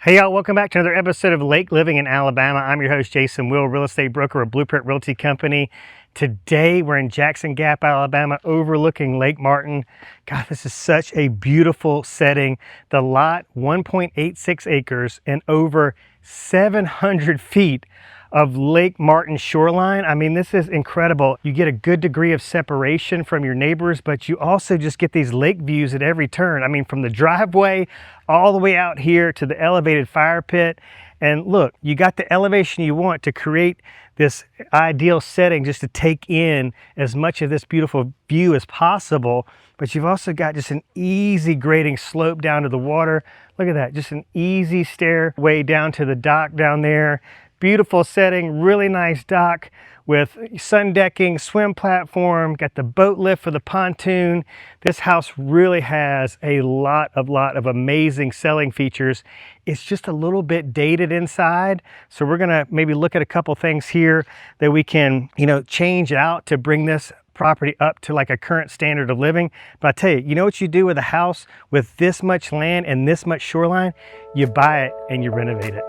Hey y'all, welcome back to another episode of Lake Living in Alabama. I'm your host, Jason Will, real estate broker of Blueprint Realty Company. Today, we're in Jackson Gap, Alabama, overlooking Lake Martin. God, this is such a beautiful setting. The lot, 1.86 acres and over 700 feet of Lake Martin shoreline. I mean, this is incredible. You get a good degree of separation from your neighbors, but you also just get these lake views at every turn. I mean, from the driveway all the way out here to the elevated fire pit. And look, you got the elevation you want to create this ideal setting just to take in as much of this beautiful view as possible. But you've also got just an easy grading slope down to the water. Look at that, just an easy stairway down to the dock down there. Beautiful setting, really nice dock with sun decking, swim platform, got the boat lift for the pontoon. This house really has a lot of amazing selling features. It's just a little bit dated inside. So we're gonna maybe look at a couple things here that we can, change out to bring this property up to like a current standard of living. But I tell you, you know what you do with a house with this much land and this much shoreline? You buy it and you renovate it.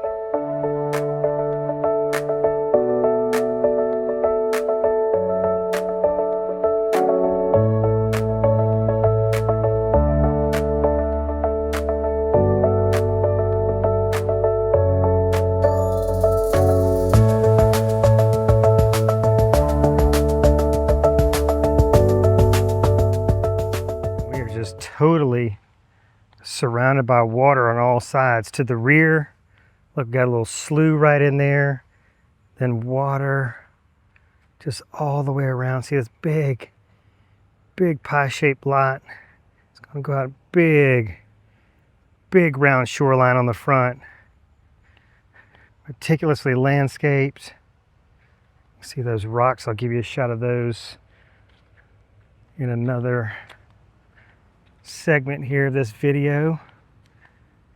Totally surrounded by water on all sides. To the rear, look, got a little slough right in there, then water just all the way around. See this big pie-shaped lot. It's gonna go out big round shoreline on the front, meticulously landscaped. See those rocks? I'll give you a shot of those in another segment here of this video,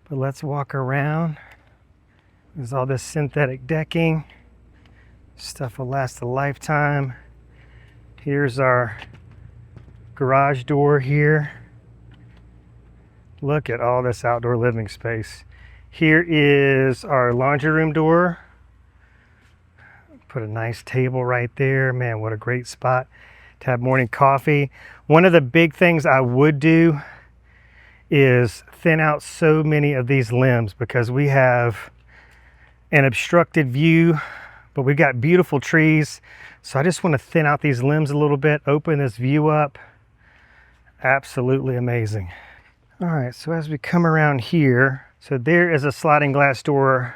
but let's walk around. There's all this synthetic decking. Stuff will last a lifetime. Here's our garage door here. Look at all this outdoor living space. Here is our laundry room door. Put a nice table right there. Man, what a great spot to have morning coffee. One of the big things I would do is thin out so many of these limbs because we have an obstructed view, but we've got beautiful trees. So I just want to thin out these limbs a little bit, open this view up. Absolutely amazing. All right, so as we come around here, so there is a sliding glass door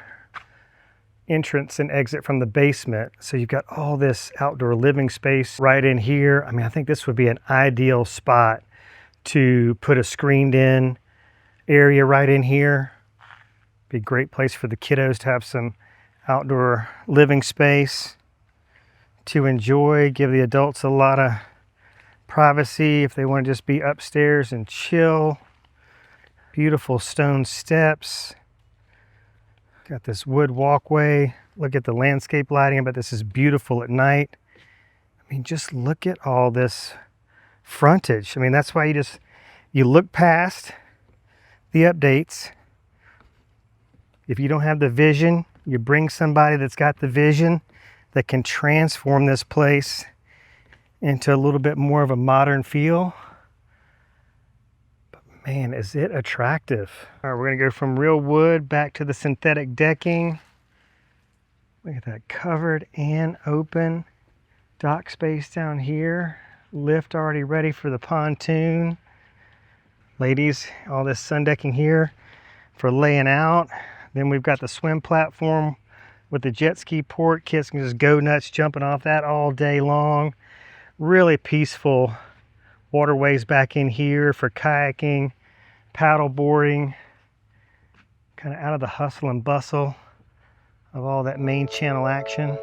entrance and exit from the basement. So you've got all this outdoor living space right in here. I mean, I think this would be an ideal spot to put a screened in area right in here. Be a great place for the kiddos to have some outdoor living space to enjoy, give the adults a lot of privacy if they want to just be upstairs and chill. Beautiful stone steps. Got this wood walkway. Look at the landscape lighting, but this is beautiful at night. I mean, just look at all this frontage. I mean, that's why you look past the updates. If you don't have the vision, you bring somebody that's got the vision that can transform this place into a little bit more of a modern feel. Man, is it attractive. All right, we're gonna go from real wood back to the synthetic decking. Look at that, covered and open. Dock space down here. Lift already ready for the pontoon. Ladies, all this sun decking here for laying out. Then we've got the swim platform with the jet ski port. Kids can just go nuts jumping off that all day long. Really peaceful waterways back in here for kayaking, paddle boarding, kind of out of the hustle and bustle of all that main channel action.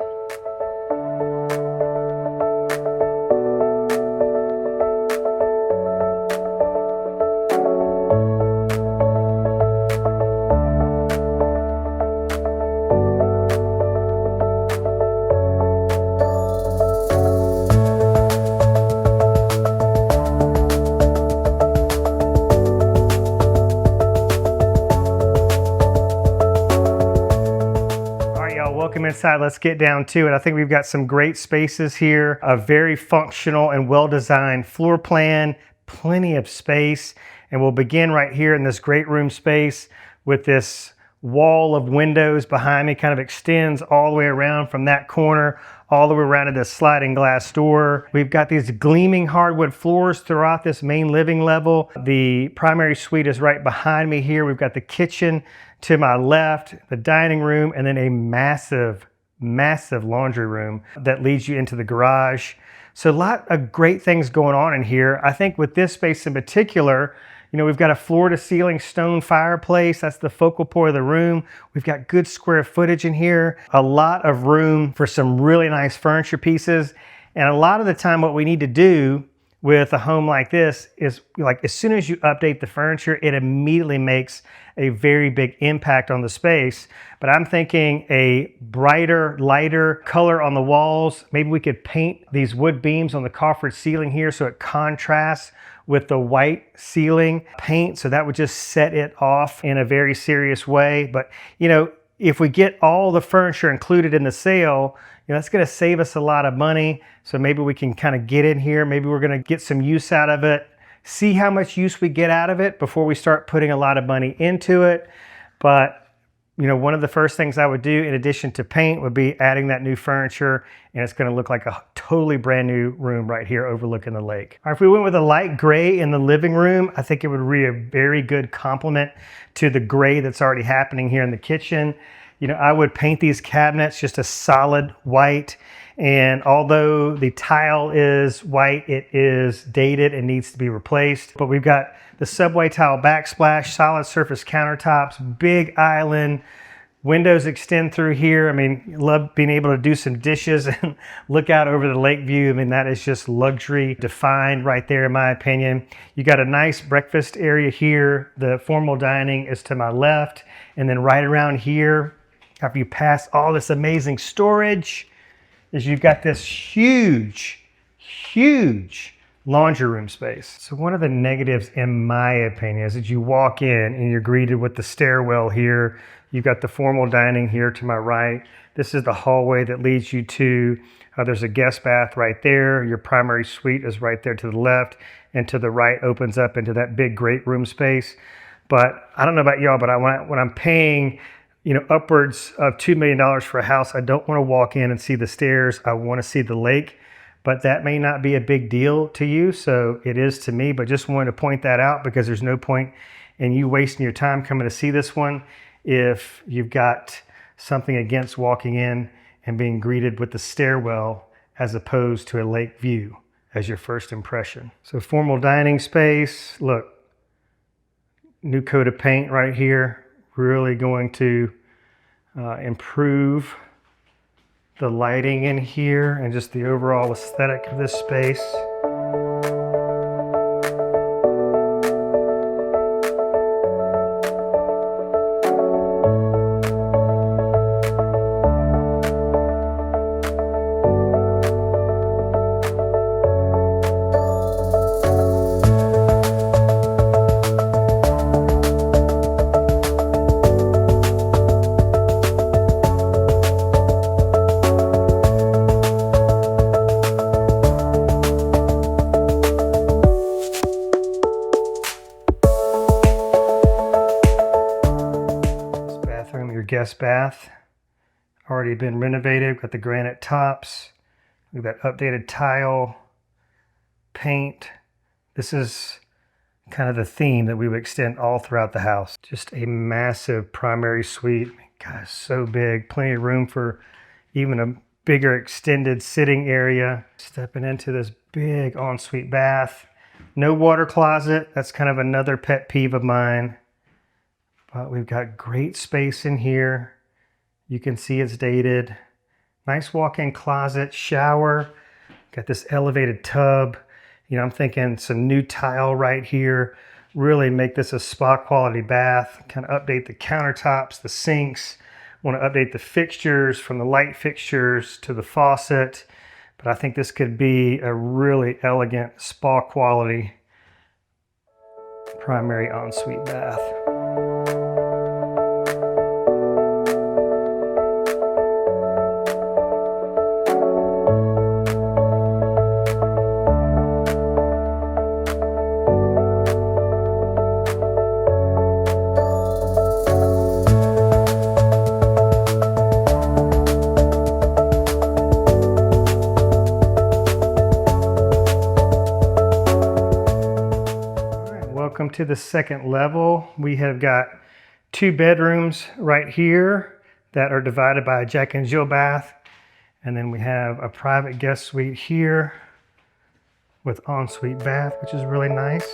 Welcome inside. Let's get down to it. I think we've got some great spaces here, a very functional and well-designed floor plan, plenty of space. And we'll begin right here in this great room space with this wall of windows behind me, kind of extends all the way around from that corner all the way around to this sliding glass door. We've got these gleaming hardwood floors throughout this main living level. The primary suite is right behind me here. We've got the kitchen to my left, the dining room, and then a massive laundry room that leads you into the garage. So a lot of great things going on in here. I think with this space in particular, you know, we've got a floor-to-ceiling stone fireplace. That's the focal point of the room. We've got good square footage in here. A lot of room for some really nice furniture pieces. And a lot of the time what we need to do with a home like this is, like, as soon as you update the furniture, it immediately makes a very big impact on the space. But I'm thinking a brighter, lighter color on the walls. Maybe we could paint these wood beams on the coffered ceiling here so it contrasts with the white ceiling paint. So that would just set it off in a very serious way. But, you know, if we get all the furniture included in the sale, you know, that's going to save us a lot of money. So maybe we can kind of get in here. Maybe we're going to get some use out of it, see how much use we get out of it before we start putting a lot of money into it. But, you know, one of the first things I would do in addition to paint would be adding that new furniture, and it's going to look like a totally brand new room right here overlooking the lake. All right, if we went with a light gray in the living room, I think it would be a very good complement to the gray that's already happening here in the kitchen. You know, I would paint these cabinets just a solid white. And although the tile is white, it is dated and needs to be replaced. But we've got the subway tile backsplash, solid surface countertops, big island, windows extend through here. I mean, love being able to do some dishes and look out over the lake view. I mean, that is just luxury defined right there, in my opinion. You got a nice breakfast area here. The formal dining is to my left. And then right around here, after you pass all this amazing storage, is you've got this huge laundry room space. So one of the negatives, in my opinion, is that you walk in and you're greeted with the stairwell here. You've got the formal dining here to my right. This is the hallway that leads you to, there's a guest bath right there. Your primary suite is right there to the left, and to the right opens up into that big great room space. But I don't know about y'all, but when I'm paying, you know, upwards of $2 million for a house, I don't want to walk in and see the stairs. I want to see the lake, but that may not be a big deal to you. So it is to me, but just wanted to point that out because there's no point in you wasting your time coming to see this one if you've got something against walking in and being greeted with the stairwell as opposed to a lake view as your first impression. So formal dining space, look, new coat of paint right here. Really going to improve the lighting in here and just the overall aesthetic of this space. Guest bath, already been renovated. Got the granite tops, look at that updated tile, paint. This is kind of the theme that we would extend all throughout the house. Just a massive primary suite. Gosh, so big, plenty of room for even a bigger extended sitting area. Stepping into this big ensuite bath. No water closet. That's kind of another pet peeve of mine. But we've got great space in here. You can see it's dated. Nice walk-in closet, shower. Got this elevated tub. You know, I'm thinking some new tile right here. Really make this a spa quality bath. Kind of update the countertops, the sinks. Want to update the fixtures from the light fixtures to the faucet. But I think this could be a really elegant spa quality primary ensuite bath. to the second level. We have got 2 bedrooms right here that are divided by a Jack and Jill bath. And then we have a private guest suite here with ensuite bath, which is really nice.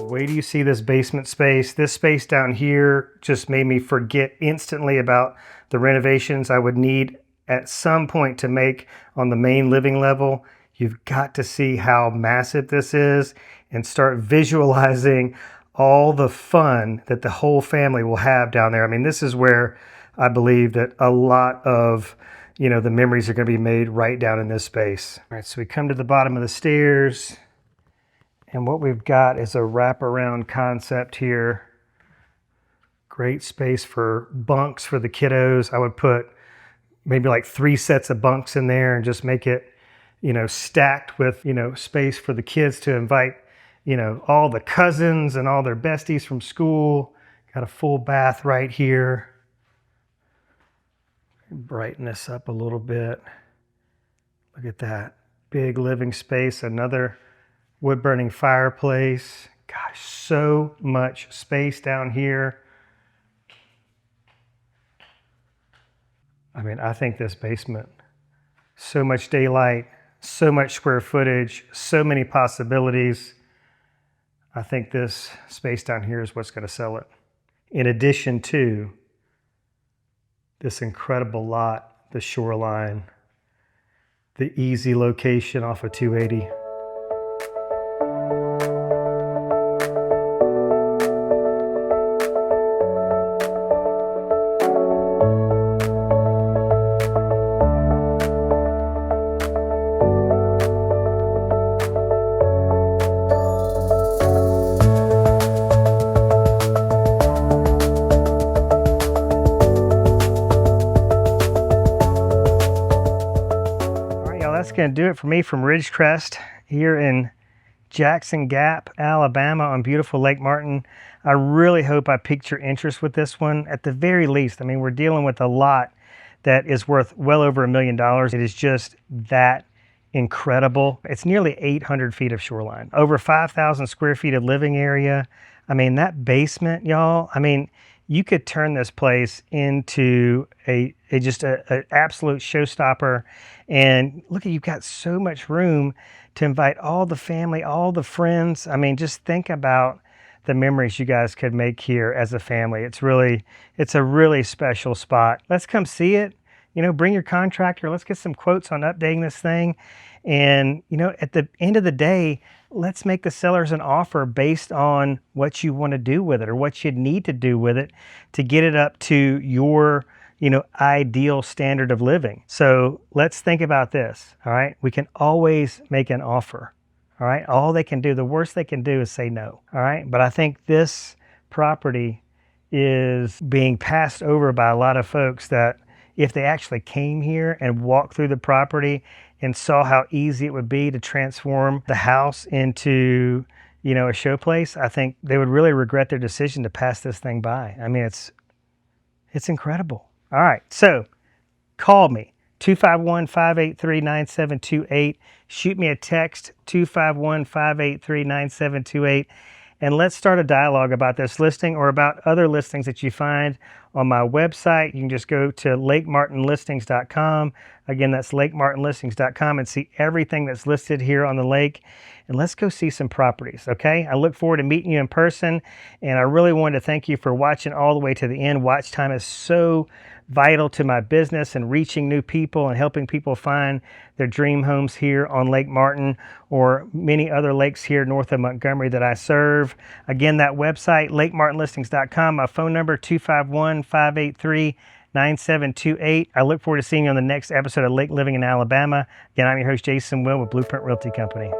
Wait till you see this basement space. This space down here just made me forget instantly about the renovations I would need at some point to make on the main living level. You've got to see how massive this is and start visualizing all the fun that the whole family will have down there. I mean, this is where I believe that a lot of, the memories are going to be made right down in this space. All right, so we come to the bottom of the stairs. And what we've got is a wraparound concept here. Great space for bunks for the kiddos. I would put maybe like 3 sets of bunks in there and just make it, stacked with, space for the kids to invite, all the cousins and all their besties from school. Got a full bath right here. Brighten this up a little bit. Look at that. Big living space, another wood-burning fireplace. Gosh, so much space down here. I mean, I think this basement, so much daylight, so much square footage, so many possibilities. I think this space down here is what's going to sell it. In addition to this incredible lot, the Shoreline, the easy location off of 280. That's going to do it for me from Ridge Crest here in Jackson Gap, Alabama on beautiful Lake Martin. I really hope I piqued your interest with this one. At the very least, I mean, we're dealing with a lot that is worth well over $1 million. It is just that incredible. It's nearly 800 feet of shoreline, over 5,000 square feet of living area. I mean, that basement, y'all, I mean, you could turn this place into just an absolute showstopper. And look, you've got so much room to invite all the family, all the friends. I mean, just think about the memories you guys could make here as a family. It's a really special spot. Let's come see it. Bring your contractor. Let's get some quotes on updating this thing. And, at the end of the day, let's make the sellers an offer based on what you want to do with it or what you need to do with it to get it up to your, ideal standard of living. So let's think about this. All right. We can always make an offer. All right. All they can do, the worst they can do is say no. All right. But I think this property is being passed over by a lot of folks that if they actually came here and walked through the property and saw how easy it would be to transform the house into, a showplace, I think they would really regret their decision to pass this thing by. I mean, it's incredible. All right, so call me, 251-583-9728. Shoot me a text, 251-583-9728. And let's start a dialogue about this listing or about other listings that you find on my website. You can just go to lakemartinlistings.com. Again, that's lakemartinlistings.com and see everything that's listed here on the lake. And let's go see some properties, okay? I look forward to meeting you in person. And I really wanted to thank you for watching all the way to the end. Watch time is so vital to my business and reaching new people and helping people find their dream homes here on Lake Martin or many other lakes here north of Montgomery that I serve. Again, that website, lakemartinlistings.com. My phone number, 251-583-9728. I look forward to seeing you on the next episode of Lake Living in Alabama. Again, I'm your host, Jason Will with Blueprint Realty Company.